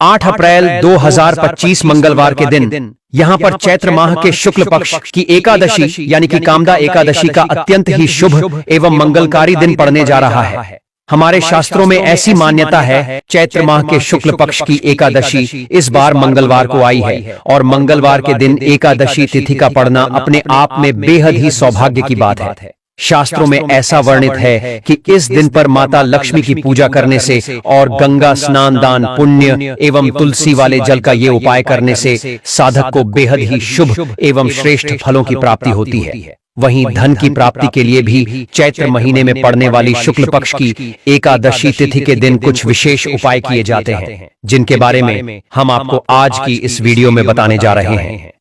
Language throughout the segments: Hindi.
8 अप्रैल 2025 मंगलवार के दिन यहाँ पर चैत्र माह के शुक्ल पक्ष की एकादशी यानी कि कामदा एकादशी का अत्यंत ही शुभ एवं मंगलकारी दिन पड़ने जा रहा है। हमारे शास्त्रों में ऐसी मान्यता है, चैत्र माह के शुक्ल पक्ष की एकादशी इस बार मंगलवार को आई है और मंगलवार के दिन एकादशी तिथि का पड़ना अपने आप में बेहद ही सौभाग्य की बात है। शास्त्रों में ऐसा वर्णित है कि इस दिन पर माता लक्ष्मी की पूजा करने से और गंगा स्नान, दान, पुण्य एवं तुलसी वाले जल का ये उपाय करने से साधक को बेहद ही शुभ एवं श्रेष्ठ फलों की प्राप्ति होती है। वहीं धन की प्राप्ति के लिए भी चैत्र महीने में पड़ने वाली शुक्ल पक्ष की एकादशी तिथि के दिन कुछ विशेष उपाय किए जाते हैं, जिनके बारे में हम आपको आज की इस वीडियो में बताने जा रहे हैं।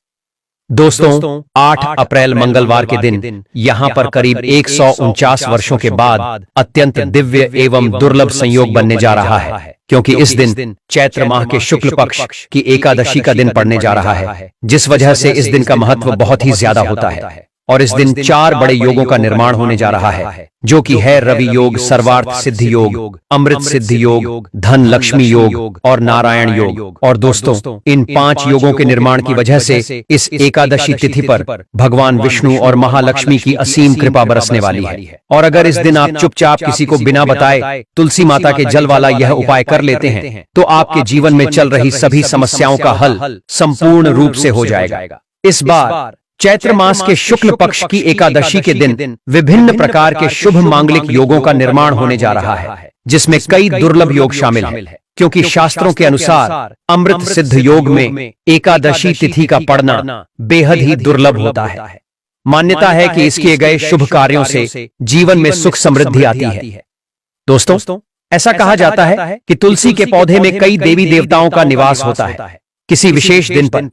दोस्तों, 8 अप्रैल मंगलवार के दिन यहाँ पर करीब 149 वर्षों के बाद अत्यंत दिव्य एवं दुर्लभ संयोग बनने जा रहा है, क्योंकि इस दिन चैत्र माह के शुक्ल पक्ष की एकादशी का दिन पड़ने जा रहा है, जिस वजह से इस दिन का महत्व बहुत ही ज्यादा होता है। और इस दिन 4 बड़े योगों का निर्माण होने जा रहा है, जो कि है रवि योग, सर्वार्थ सिद्धि योग, अमृत सिद्धि योग, धन लक्ष्मी योग और नारायण योग। और दोस्तों, इन 5 योगों के निर्माण की वजह से इस एकादशी तिथि पर भगवान विष्णु और महालक्ष्मी की असीम कृपा बरसने वाली है। और अगर इस दिन आप चुपचाप किसी को बिना बताए तुलसी माता के जल वाला यह उपाय कर लेते हैं, तो आपके जीवन में चल रही सभी समस्याओं का हल संपूर्ण रूप से हो जाएगा। इस बार चैत्र मास के शुक्ल पक्ष की एकादशी के दिन विभिन्न प्रकार के शुभ मांगलिक योगों का निर्माण होने जा रहा है, जिसमें कई दुर्लभ योग शामिल हैं, क्योंकि शास्त्रों के अनुसार अमृत सिद्ध योग में एकादशी तिथि का पड़ना बेहद ही दुर्लभ होता है। मान्यता है कि इसके गए शुभ कार्यों से जीवन में सुख समृद्धि आती है। दोस्तों, ऐसा कहा जाता है कि तुलसी के पौधे में कई देवी देवताओं का निवास होता है। किसी विशेष दिन पर,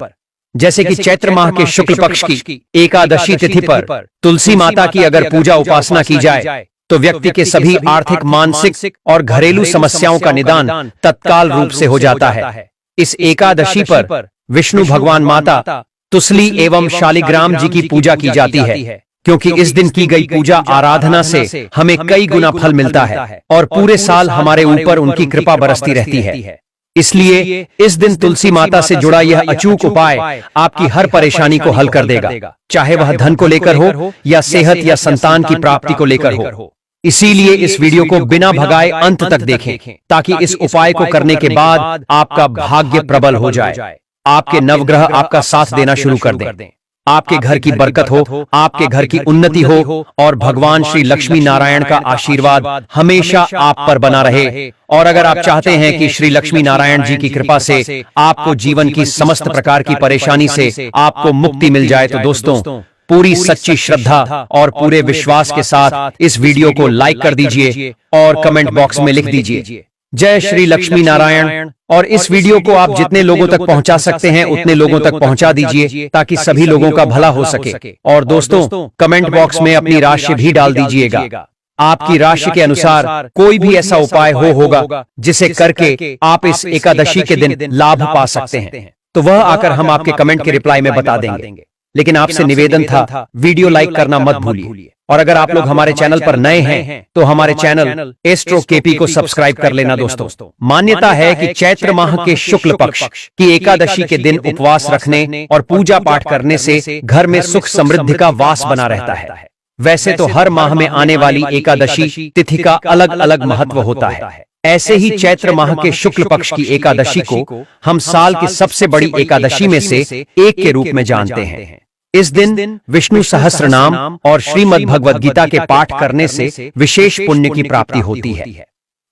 जैसे कि चैत्र माह के शुक्ल पक्ष की एकादशी तिथि पर तुलसी माता की अगर पूजा उपासना की जाए, तो व्यक्ति के सभी आर्थिक, मानसिक और घरेलू समस्याओं का निदान तत्काल रूप से हो जाता है। इस एकादशी पर विष्णु भगवान, माता तुलसी एवं शालिग्राम जी की पूजा की जाती है, क्योंकि इस दिन की गई पूजा आराधना से हमें कई गुना फल मिलता है और पूरे साल हमारे ऊपर उनकी कृपा बरसती रहती है। इसलिए इस दिन तुलसी माता से जुड़ा यह अचूक उपाय आपकी हर परेशानी को हल कर देगा, चाहे वह धन को लेकर हो या सेहत या संतान की प्राप्ति को लेकर हो। इसीलिए इस वीडियो को बिना भगाए अंत तक देखें, ताकि इस उपाय को करने के बाद आपका भाग्य प्रबल हो जाए, आपके नवग्रह आपका साथ देना शुरू कर दें, आपके घर की बरकत हो, आपके घर की उन्नति हो और भगवान श्री लक्ष्मी नारायण का आशीर्वाद हमेशा आप पर बना रहे। और अगर आप चाहते हैं कि श्री लक्ष्मी नारायण जी की कृपा से आपको जीवन की समस्त प्रकार की परेशानी से आपको मुक्ति मिल जाए, तो दोस्तों, पूरी सच्ची श्रद्धा और पूरे विश्वास के साथ इस वीडियो को लाइक कर दीजिए और कमेंट बॉक्स में लिख दीजिए जय श्री लक्ष्मी नारायण। और इस वीडियो को आप जितने लोगों तक पहुंचा सकते हैं उतने लोगों तक पहुंचा दीजिए, ताकि सभी लोगों का भला हो सके। और दोस्तों, कमेंट बॉक्स में अपनी राशि भी डाल दीजिएगा। आपकी राशि के अनुसार कोई भी ऐसा उपाय होगा जिसे करके आप इस एकादशी के दिन लाभ पा सकते हैं, तो वह आकर हम आपके कमेंट के रिप्लाई में बता देंगे। लेकिन आपसे निवेदन था, वीडियो लाइक करना मत भूलिए। और अगर आप लोग हमारे चैनल पर नए हैं तो हमारे चैनल एस्ट्रो केपी को सब्सक्राइब कर लेना। दोस्तों, मान्यता है कि चैत्र माह के शुक्ल पक्ष की एकादशी के दिन उपवास रखने और पूजा पाठ करने से घर में सुख समृद्धि का वास बना रहता है। वैसे तो हर माह में आने वाली एकादशी तिथि का अलग अलग महत्व होता है। ऐसे ही चैत्र माह के शुक्ल पक्ष की एकादशी को हम साल की सबसे बड़ी एकादशी में से एक के रूप में जानते हैं। इस दिन विष्णु सहस्त्र नाम और श्रीमद् भगवद गीता के पाठ करने से विशेष पुण्य की प्राप्ति होती है।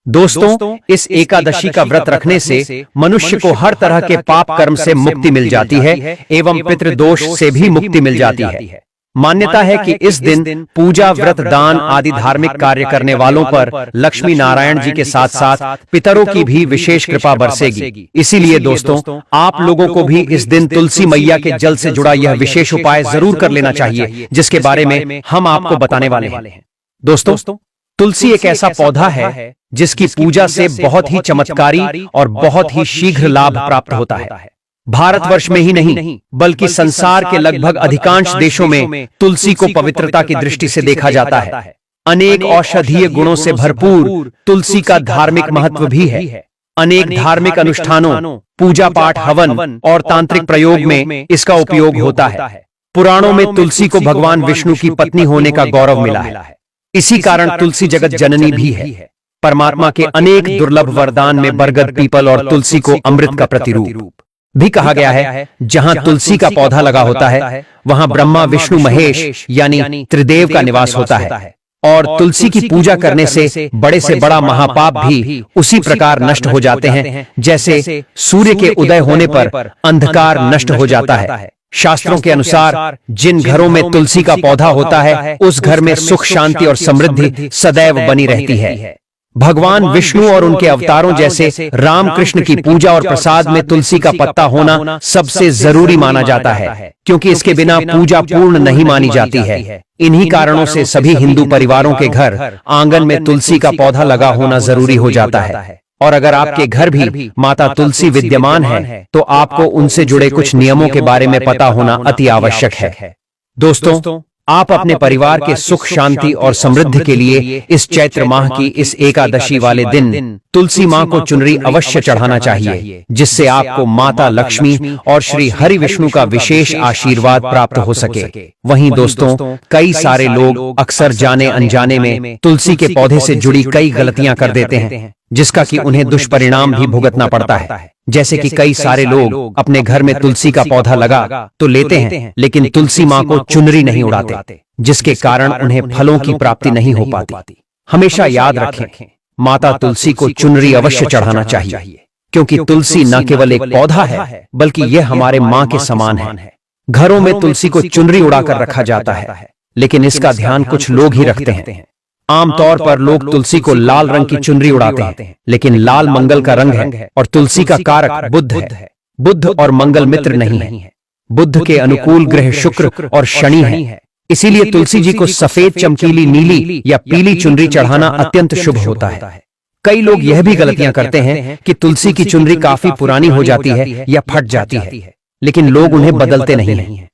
दोस्तों, इस एकादशी का व्रत रखने से मनुष्य को हर तरह के पाप कर्म से मुक्ति मिल जाती है एवं पितृदोष से भी मुक्ति मिल जाती है। मान्यता है कि इस दिन पूजा, व्रत, दान आदि धार्मिक कार्य करने वालों पर लक्ष्मी नारायण जी के साथ साथ पितरों की भी विशेष कृपा बरसेगी। इसीलिए दोस्तों, आप लोगों को भी इस दिन तुलसी मैया के जल से जुड़ा यह विशेष उपाय जरूर कर लेना चाहिए, जिसके बारे में हम आपको बताने वाले हैं। दोस्तों, तुलसी एक ऐसा पौधा है जिसकी पूजा से बहुत ही चमत्कारी और बहुत ही शीघ्र लाभ प्राप्त होता है। भारतवर्ष में ही नहीं बल्कि संसार के लगभग अधिकांश देशों में तुलसी को पवित्रता की दृष्टि से देखा जाता है। अनेक औषधीय गुणों से भरपूर तुलसी का धार्मिक महत्व भी है। अनेक धार्मिक अनुष्ठानों, पूजा पाठ, हवन और तांत्रिक प्रयोग में इसका उपयोग होता है। पुराणों में तुलसी को भगवान विष्णु की पत्नी होने का गौरव मिला है। इसी कारण तुलसी जगत जननी भी है। परमात्मा के अनेक दुर्लभ वरदान में बरगद, पीपल और तुलसी को अमृत का प्रतिरूप भी कहा गया है। जहां तुलसी का पौधा लगा होता है वहां ब्रह्मा, विष्णु, महेश यानी त्रिदेव का निवास होता है। और तुलसी की पूजा करने से बड़ा महापाप भी उसी प्रकार नष्ट हो जाते हैं जैसे सूर्य के उदय होने पर अंधकार नष्ट हो जाता है। शास्त्रों के अनुसार जिन घरों में तुलसी का पौधा होता है उस घर में सुख, शांति और समृद्धि सदैव बनी रहती है। भगवान विष्णु और उनके अवतारों जैसे राम कृष्ण की पूजा और प्रसाद में तुलसी का पत्ता होना सबसे जरूरी माना जाता है, क्योंकि इसके बिना पूजा पूर्ण नहीं मानी जाती है। इन्हीं कारणों से सभी हिंदू परिवारों के घर आंगन में तुलसी का पौधा लगा होना जरूरी हो जाता है। और अगर आपके घर भी माता तुलसी विद्यमान है तो आपको उनसे जुड़े कुछ नियमों के बारे में पता होना अति आवश्यक है। दोस्तों, आप अपने परिवार के सुख, शांति और समृद्धि के लिए इस चैत्र माह की इस एकादशी वाले दिन तुलसी मां को चुनरी अवश्य चढ़ाना चाहिए, जिससे आपको माता लक्ष्मी और श्री हरि विष्णु का विशेष आशीर्वाद प्राप्त हो सके। वहीं दोस्तों, कई सारे लोग अक्सर जाने अनजाने में तुलसी के पौधे से जुड़ी कई गलतियां कर देते हैं, जिसका कि उन्हें दुष्परिणाम भी भुगतना पड़ता है। जैसे कि कई सारे लोग अपने घर में तुलसी का पौधा लगा तो लेते हैं, लेकिन तुलसी मां को चुनरी नहीं उड़ाते, जिसके कारण उन्हें फलों की प्राप्ति नहीं हो पाती। हमेशा याद रखें, माता तुलसी को चुनरी अवश्य चढ़ाना चाहिए, क्योंकि तुलसी न केवल एक पौधा है बल्कि यह हमारे मां के समान है। घरों में तुलसी को चुनरी उड़ाकर रखा जाता है, लेकिन इसका ध्यान कुछ लोग ही रखते हैं। आमतौर पर लोग तुलसी को लाल रंग की चुनरी उड़ाते हैं, लेकिन लाल मंगल का रंग है और तुलसी का कारक बुध है। बुध और मंगल मित्र नहीं है। बुध के अनुकूल ग्रह शुक्र और शनि है। इसीलिए तुलसी जी को सफेद, चमकीली, नीली या पीली चुनरी चढ़ाना अत्यंत शुभ होता है। कई लोग यह भी गलतियां करते हैं कि तुलसी की चुनरी काफी पुरानी हो जाती है या फट जाती है, लेकिन लोग उन्हें बदलते नहीं हैं।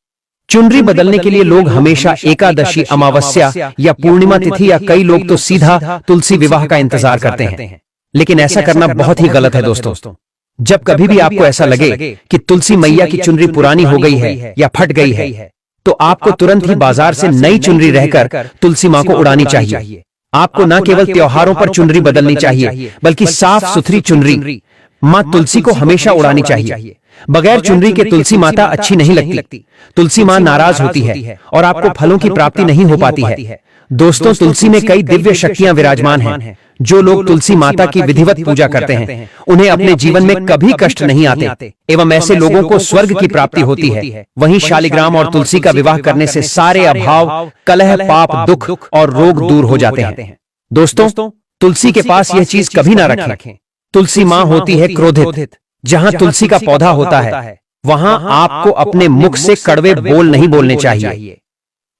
चुनरी बदलने के लिए लोग हमेशा एकादशी, अमावस्या या पूर्णिमा तिथि या कई लोग तो सीधा तुलसी विवाह का इंतजार करते हैं, लेकिन ऐसा करना बहुत ही गलत है। दोस्तों, जब कभी भी आपको ऐसा लगे कि तुलसी मैया की चुनरी पुरानी हो गई है या फट गई है, तो आपको तुरंत ही बाजार से नई चुनरी रहकर तुलसी मां को उड़ानी चाहिए। आपको न केवल त्योहारों पर चुनरी बदलनी चाहिए, बल्कि साफ सुथरी चुनरी मां तुलसी को हमेशा उड़ानी चाहिए। बगैर चुनरी के तुलसी माता अच्छी नहीं लगती। तुलसी मां नाराज होती है और आपको फलों की प्राप्ति नहीं हो पाती है। दोस्तों, तुलसी में कई दिव्य शक्तियां विराजमान हैं। जो लोग तुलसी माता की विधिवत पूजा करते हैं उन्हें अपने जीवन में कभी कष्ट नहीं आते एवं ऐसे लोगों को स्वर्ग की प्राप्ति होती है। वहीं शालिग्राम और तुलसी का विवाह करने से सारे अभाव, कलह, पाप, दुख और रोग दूर हो जाते हैं। दोस्तों, तुलसी के पास यह चीज कभी ना रखें। तुलसी मां होती है क्रोधित। जहां तुलसी का पौधा होता है वहां आपको अपने मुख से कड़वे बोल नहीं बोलने चाहिए।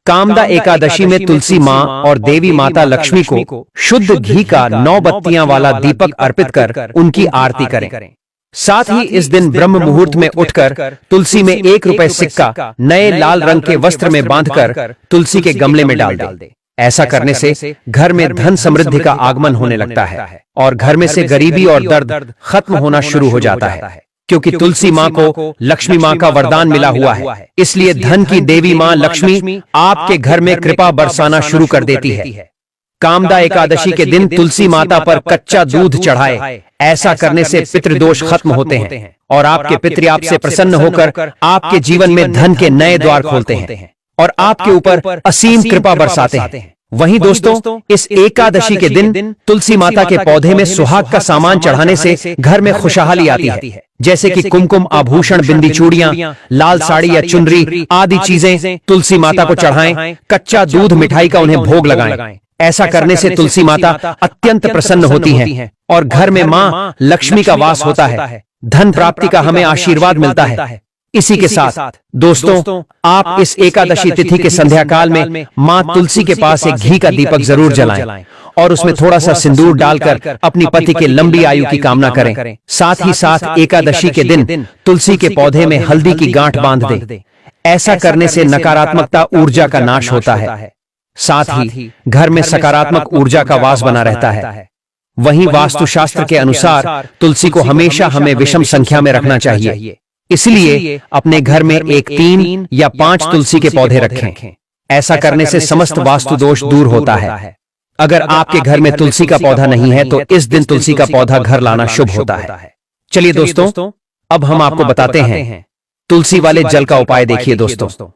कामदा एकादशी में तुलसी मां और देवी माता लक्ष्मी को शुद्ध घी का 9 बत्तियां वाला दीपक अर्पित कर उनकी आरती करें। साथ ही इस दिन ब्रह्म मुहूर्त में उठकर तुलसी में 1 रुपए सिक्का नए लाल रंग के वस्त्र में बांधकर तुलसी के गमले में डाल दे। ऐसा करने से घर में धन समृद्धि का आगमन होने लगता है और घर में से गरीबी और दर्द खत्म होना शुरू हो जाता है, क्योंकि तुलसी मां को लक्ष्मी मां का वरदान मिला हुआ है। इसलिए धन की देवी मां लक्ष्मी आपके घर में कृपा बरसाना शुरू कर देती है। कामदा एकादशी के दिन तुलसी माता पर कच्चा दूध चढ़ाए। ऐसा करने से पितृदोष खत्म होते हैं और आपके पितृ आपसे प्रसन्न होकर आपके जीवन में धन के नए द्वार खोलते हैं और आपके ऊपर असीम कृपा बरसाते हैं। वहीं दोस्तों, इस एकादशी के दिन तुलसी माता के पौधे में सुहाग का सामान चढ़ाने से घर में खुशहाली आती है, जैसे कि कुमकुम, आभूषण, बिंदी, चूड़ियां, लाल साड़ी या चुनरी आदि चीजें तुलसी माता को चढ़ाएं। कच्चा दूध, मिठाई का उन्हें भोग लगाएं। ऐसा करने से तुलसी माता अत्यंत प्रसन्न होती हैं और घर में मां लक्ष्मी का वास होता है। धन प्राप्ति का हमें आशीर्वाद मिलता है। इसी के साथ दोस्तों, आप इस एकादशी तिथि के संध्या काल में मां तुलसी के पास एक घी का दीपक जरूर जलाएं और उसमें थोड़ा सा सिंदूर डालकर अपनी पति के लंबी आयु की कामना करें। साथ ही साथ एकादशी के दिन तुलसी के पौधे में हल्दी की गांठ बांध दें। ऐसा करने से नकारात्मकता ऊर्जा का नाश होता है, साथ ही घर में सकारात्मक ऊर्जा का वास बना रहता है। वहीं वास्तुशास्त्र के अनुसार तुलसी को हमेशा हमें विषम संख्या में रखना चाहिए। इसलिए अपने घर में एक 3 या 5 तुलसी के पौधे रखें। ऐसा करने से समस्त वास्तु दोष दूर होता है। अगर आपके घर में तुलसी का पौधा नहीं है तो इस दिन तुलसी का पौधा घर लाना शुभ होता है। चलिए दोस्तों, अब हम आपको बताते हैं तुलसी वाले जल का उपाय। देखिए दोस्तों,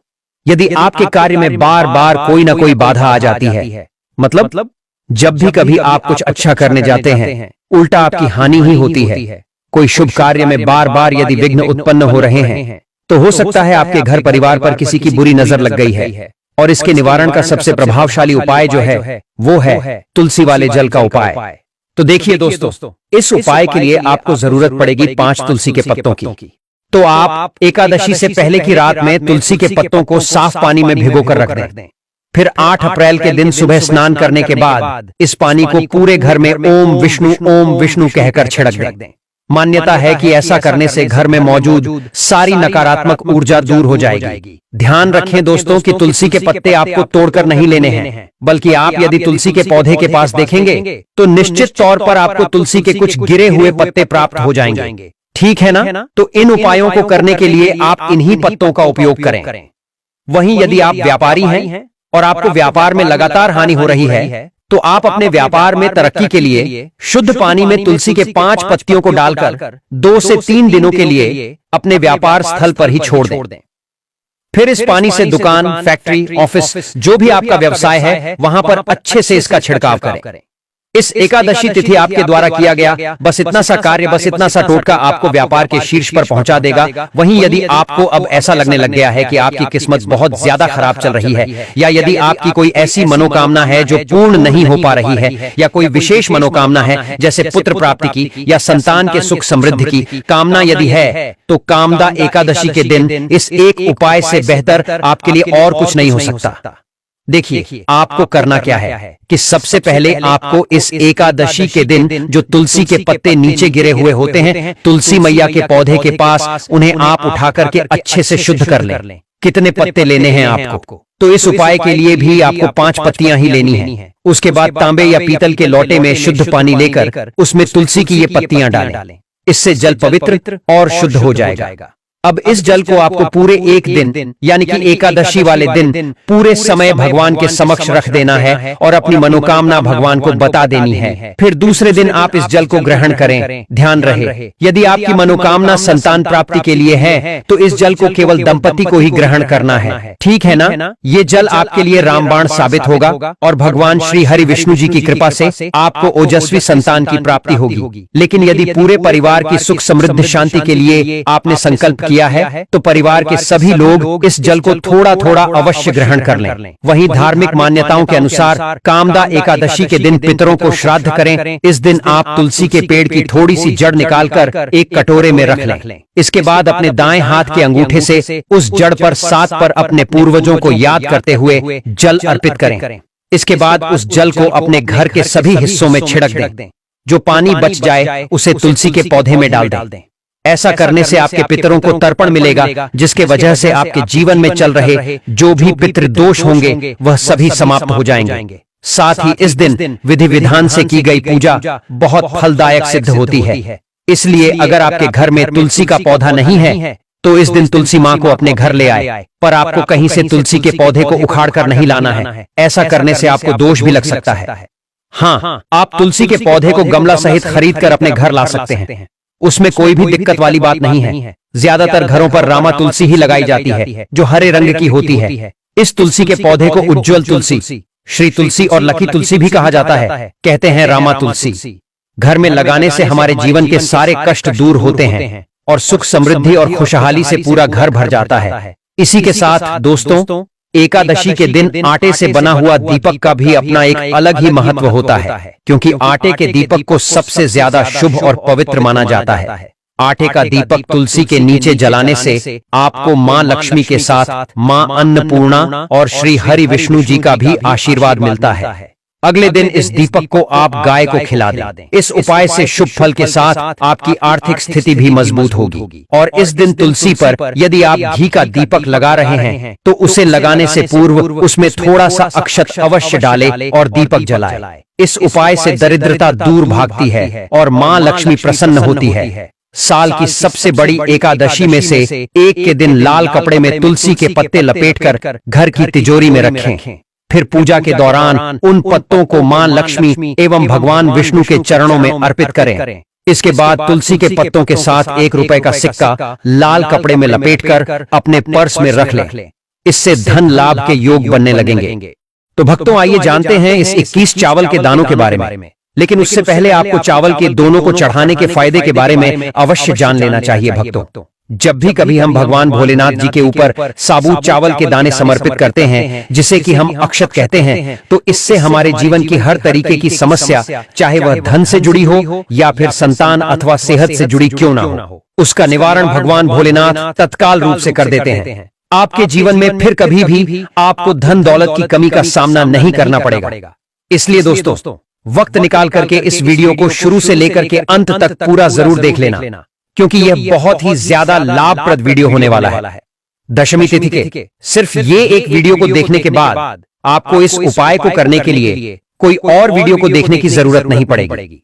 यदि आपके कार्य में बार बार कोई ना कोई बाधा आ जाती है, मतलब जब भी कभी आप कुछ अच्छा करने जाते हैं उल्टा आपकी हानि ही होती है, कोई शुभ कार्य में बार बार यदि विघ्न उत्पन्न हो रहे हैं, तो हो सकता है आपके घर परिवार पर किसी की बुरी नजर लग गई है। और इसके निवारण का सबसे प्रभावशाली उपाय जो है वो है तुलसी वाले जल का उपाय। तो देखिए दोस्तों, इस उपाय के लिए आपको जरूरत पड़ेगी 5 तुलसी के पत्तों की। तो आप एकादशी से पहले की रात में तुलसी के पत्तों को साफ पानी में भिगोकर रख दें। फिर 8 अप्रैल के दिन सुबह स्नान करने के बाद इस पानी को पूरे घर में ओम विष्णु कहकर छिड़क दें। मान्यता है कि ऐसा करने से घर में मौजूद सारी नकारात्मक ऊर्जा दूर हो जाएगी। ध्यान रखें दोस्तों कि तुलसी के पत्ते आपको तोड़कर नहीं लेने हैं, बल्कि आप यदि तुलसी के पौधे के पास देखेंगे तो निश्चित तौर पर आपको तुलसी के कुछ गिरे हुए पत्ते प्राप्त हो जाएंगे। ठीक है ना? तो इन उपायों को करने के लिए आप इन्हीं पत्तों का उपयोग करें। वहीं यदि आप व्यापारी हैं और आपको व्यापार में लगातार हानि हो रही है, तो आप अपने व्यापार में तरक्की के लिए शुद्ध पानी में तुलसी के 5 पत्तियों को डालकर 2 से 3 दिनों के लिए अपने व्यापार स्थल पर ही छोड़ दें। फिर इस पानी से दुकान, फैक्ट्री, ऑफिस, जो भी आपका व्यवसाय है वहां पर अच्छे से इसका छिड़काव करें। इस एकादशी तिथि आपके द्वारा किया गया बस इतना सा कार्य, बस इतना सा टोटका आपको व्यापार के शीर्ष पर पहुंचा देगा। वहीं यदि आपको अब ऐसा लगने लग गया है कि आपकी किस्मत बहुत ज्यादा खराब चल रही है, या यदि आपकी कोई ऐसी मनोकामना है जो पूर्ण नहीं हो पा रही है, या कोई विशेष मनोकामना है जैसे पुत्र प्राप्ति की या संतान के सुख समृद्धि की कामना यदि है, तो कामदा एकादशी के दिन इस एक उपाय से बेहतर आपके लिए और कुछ नहीं हो सकता। देखिए आपको करना क्या है कि सबसे पहले आपको इस एकादशी के दिन जो तुलसी के पत्ते नीचे गिरे हुए होते हैं तुलसी मैया के पौधे के पास, उन्हें आप उठा करके अच्छे से शुद्ध कर लें। कितने पत्ते लेने हैं आपको? तो इस उपाय के लिए भी आपको 5 पत्तियां ही लेनी हैं। उसके बाद तांबे या पीतल के लोटे में शुद्ध पानी लेकर उसमें तुलसी की ये पत्तियां डालें। इससे जल पवित्र और शुद्ध हो जाएगा। अब इस जल को आपको पूरे एक दिन यानी कि एकादशी वाले दिन पूरे समय भगवान के समक्ष रख देना है और अपनी मनोकामना भगवान को बता देनी है। फिर दूसरे दिन आप इस जल को ग्रहण करें। ध्यान रहे, यदि आपकी मनोकामना संतान प्राप्ति के लिए है तो इस जल को केवल दंपति को ही ग्रहण करना है। ठीक है ना? ये जल आपके लिए रामबाण साबित होगा और भगवान श्री हरि विष्णु जी की कृपा से आपको ओजस्वी संतान की प्राप्ति होगी। लेकिन यदि पूरे परिवार की सुख समृद्धि शांति के लिए आपने संकल्प किया है तो परिवार के सभी लोग इस जल को थोड़ा थोड़ा अवश्य ग्रहण कर लें। वहीं धार्मिक मान्यताओं के अनुसार कामदा एकादशी के दिन पितरों को श्राद्ध करें। इस दिन आप तुलसी के पेड़ की थोड़ी सी जड़ निकालकर एक कटोरे में रख लें। इसके बाद अपने दाएं हाथ के अंगूठे से उस जड़ पर 7 पर अपने पूर्वजों को याद करते हुए जल अर्पित करें। इसके बाद उस जल को अपने घर के सभी हिस्सों में छिड़क दें। जो पानी बच जाए उसे तुलसी के पौधे में डाल दें। ऐसा करने से आपके पितरों को तर्पण मिलेगा, जिसके वजह से आपके जीवन में चल रहे जो भी पितृ दोष होंगे वह सभी समाप्त हो जाएंगे। साथ ही इस दिन विधि विधान से की गई पूजा बहुत फलदायक सिद्ध होती है। इसलिए अगर आपके घर में तुलसी का पौधा नहीं है तो इस दिन तुलसी माँ को अपने घर ले आए, पर आपको कहीं से तुलसी के पौधे को उखाड़ कर नहीं लाना है। ऐसा करने से आपको दोष भी लग सकता है। हाँ, आप तुलसी के पौधे को गमला सहित खरीद कर अपने घर ला सकते हैं। उसमें कोई भी दिक्कत वाली बात नहीं है। ज्यादातर घरों पर रामा तुलसी ही लगाई जाती है जो हरे रंग की होती है। इस तुलसी के पौधे को उज्ज्वल तुलसी, श्री तुलसी और लकी तुलसी भी कहा जाता है। कहते हैं रामा तुलसी। घर में लगाने से हमारे जीवन के सारे कष्ट दूर होते हैं और सुख समृद्धि और खुशहाली से पूरा घर भर जाता है। इसी के साथ दोस्तों, एकादशी के दिन आटे से बना हुआ दीपक का भी अपना एक अलग ही महत्व होता है, क्योंकि आटे के दीपक को सबसे ज्यादा शुभ और पवित्र माना जाता है। आटे का दीपक तुलसी के नीचे जलाने से आपको मां लक्ष्मी के साथ मां अन्नपूर्णा और श्री हरि विष्णु जी का भी आशीर्वाद मिलता है। अगले दिन इस दीपक को आप गाय को खिला दें। इस उपाय से शुभ फल के साथ आपकी आर्थिक स्थिति भी मजबूत होगी। और इस दिन तुलसी पर यदि आप घी का दीपक लगा रहे हैं तो उसे लगाने से पूर्व उसमें थोड़ा सा अक्षत अवश्य डालें और दीपक जलाएं। इस उपाय से दरिद्रता दूर भागती है और मां लक्ष्मी प्रसन्न होती है। साल की सबसे बड़ी एकादशी में से एक के दिन लाल कपड़े में तुलसी के पत्ते लपेटकर घर की तिजोरी में रखें। फिर पूजा के दौरान उन पत्तों को मां लक्ष्मी एवं भगवान विष्णु के चरणों में अर्पित करें। इसके बाद तुलसी के पत्तों के साथ ₹1 का सिक्का लाल कपड़े में लपेटकर अपने पर्स में रख लें। इससे धन लाभ के योग बनने लगेंगे। तो भक्तों, आइए जानते हैं इस 21 चावल के दानों के बारे में। लेकिन उससे पहले आपको चावल के दोनों को चढ़ाने के फायदे के बारे में अवश्य जान लेना चाहिए। भक्तों, जब भी कभी हम भगवान भोलेनाथ जी के ऊपर साबुत चावल के दाने समर्पित करते हैं, जिसे कि हम अक्षत कहते हैं, तो इससे हमारे जीवन की हर तरीके की समस्या, चाहे वह धन से जुड़ी हो या फिर संतान अथवा सेहत से जुड़ी क्यों ना हो, उसका निवारण भगवान भोलेनाथ तत्काल रूप से कर देते हैं। आपके जीवन में फिर कभी भी आपको धन दौलत की कमी का सामना नहीं करना पड़ेगा। इसलिए दोस्तों, वक्त निकाल करके इस वीडियो को शुरू से लेकर के अंत तक पूरा जरूर देख लेना, क्योंकि यह बहुत ही ज्यादा लाभप्रद वीडियो होने वाला है। दशमी तिथि के सिर्फ ये एक वीडियो को देखने के बाद आपको इस उपाय को करने के लिए कोई और वीडियो को देखने की जरूरत नहीं पड़ेगी।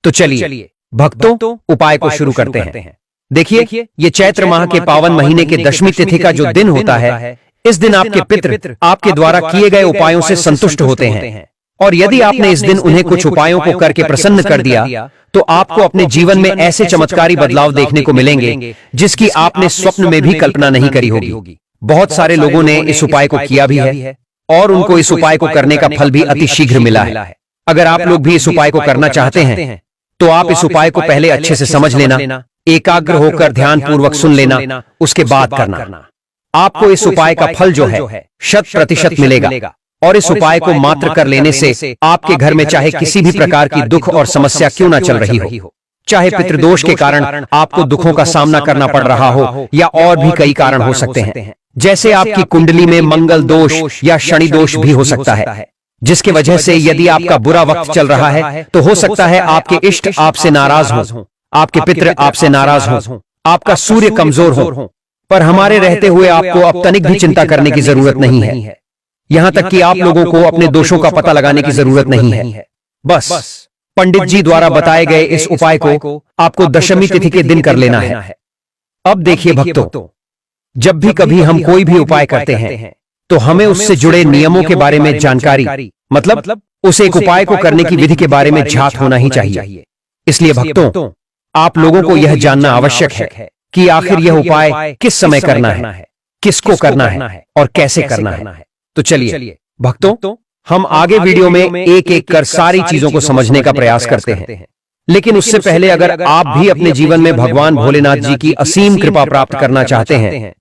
तो चलिए भक्तों, उपाय को शुरू करते हैं। देखिए, ये चैत्र माह के पावन महीने के दशमी तिथि का जो दिन होता है, इस दिन आपके पितृ आपके द्वारा किए गए उपायों से संतुष्ट होते हैं। और यदि आपने इस दिन उन्हें कुछ उपायों को करके प्रसन्न कर दिया, तो आपको अपने जीवन में ऐसे चमत्कारी बदलाव देखने को मिलेंगे जिसकी आपने स्वप्न में भी कल्पना नहीं करी होगी। बहुत सारे लोगों ने इस उपाय को किया भी है और उनको इस उपाय को करने का फल भी अति शीघ्र मिला है। अगर आप लोग भी इस उपाय को करना चाहते हैं तो आप इस उपाय को पहले अच्छे से समझ लेना, एकाग्र होकर ध्यान पूर्वक सुन लेना, उसके बाद करना। आपको इस उपाय का फल जो है 100% मिलेगा। और इस उपाय को मात्र कर लेने से आपके घर में चाहे किसी भी प्रकार की दुख और समस्या क्यों ना चल रही हो, चाहे पितृदोष के कारण आपको दुखों का सामना करना पड़ रहा हो या और भी कई कारण हो सकते हैं, जैसे आपकी कुंडली में मंगल दोष या शनि दोष भी हो सकता है, जिसकी वजह से यदि आपका बुरा वक्त चल रहा है तो हो सकता है आपके इष्ट आपसे नाराज हो, आपके पितृ आपसे नाराज हो, आपका सूर्य कमजोर हो। पर हमारे रहते हुए आपको अब तनिक भी चिंता करने की जरूरत नहीं है। यहां तक कि आप लोगों को अपने दोषों का पता लगाने की जरूरत नहीं है। बस पंडित जी द्वारा बताए गए इस उपाय को आपको दशमी तिथि के दिन कर लेना है। अब देखिए भक्तों, जब भी कभी हम कोई भी उपाय करते हैं तो हमें उससे जुड़े नियमों के बारे में जानकारी, मतलब उस एक उपाय को करने की विधि के बारे में ज्ञात होना ही चाहिए। इसलिए भक्तों, आप लोगों को यह जानना आवश्यक है कि आखिर यह उपाय किस समय करना है, किसको करना है और कैसे करना है। तो चलिए भक्तों, हम आगे वीडियो में एक एक कर सारी चीजों को समझने का प्रयास करते हैं। लेकिन उससे पहले अगर आप भी अपने जीवन में भगवान भोलेनाथ जी की असीम कृपा प्राप्त करना चाहते हैं